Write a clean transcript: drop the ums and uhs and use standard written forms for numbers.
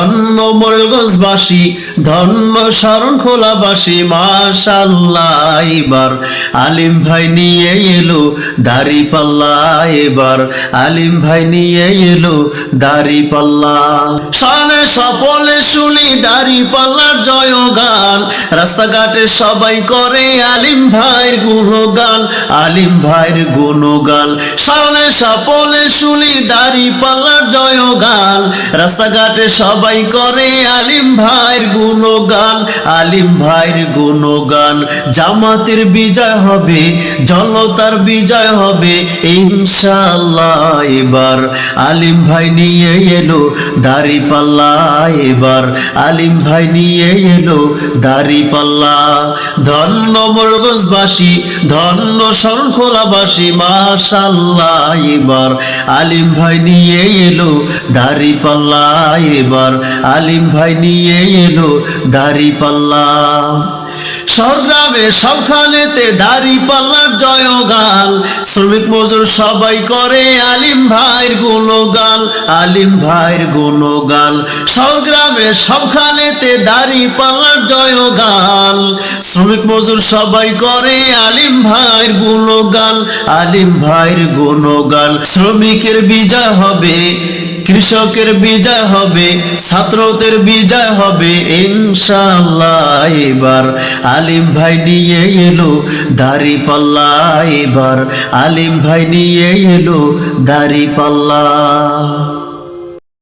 ধন্য মোরগঞ্জবাসী, ধন্য শরণখোলাবাসী, মাশাআল্লাহ। এবার আলিম ভাই নিয়ে এলো দাড়িপাল্লা, এবার আলিম ভাই নিয়ে এলো দাড়িপাল্লা। শানে সপলে শুনি দাড়িপাল্লার জয়গান, রাস্তাঘাটে সবাই করে আলিম ভাইয়ের গুণগান, আলিম ভাইয়ের গুণগান। শানে সপলে শুনি দাড়িপাল্লার জয়গান, রাস্তাঘাটে সবাই করে আলিম ভাইয়ের গুণগান, আলিম ভাইয়ের গুণগান। জামাতের বিজয় হবে, জনতার বিজয় হবে ইনশাআল্লাহ। এবার আলিম ভাই নিয়ে এলো দাড়িপাল্লা, এবার আলিম ভাই নিয়ে এলো দাড়িপাল্লা। ধন্য মোরগঞ্জবাসী, ধন্য শরণখোলাবাসী, মাশাআল্লাহ। এবার আলিম ভাই নিয়ে এলো দাড়িপাল্লা, এবার আলিম ভাই নিয়ে এলো দাড়িপাল্লা। শহরগ্রামে সবখানেতে দাড়িপাল্লার জয়গান, শ্রমিক মজুর সবাই করে আলিম ভাইয়ের গুণগান, আলিম ভাইয়ের গুণগান। শহরগ্রামে সবখানেতে দাড়িপাল্লার জয়গান, শ্রমিক মজুর সবাই করে আলিম ভাইয়ের গুণগান, আলিম ভাইয়ের গুণগান। শ্রমিকের বিজয় হবে, কৃষকের বিজয় হবে, ছাত্রদের বিজয় হবে ইনশাআল্লাহ। এবার আলিম ভাই নিয়ে এলো দাড়িপাল্লা, এবার আলিম ভাই নিয়ে এলো দাড়িপাল্লা।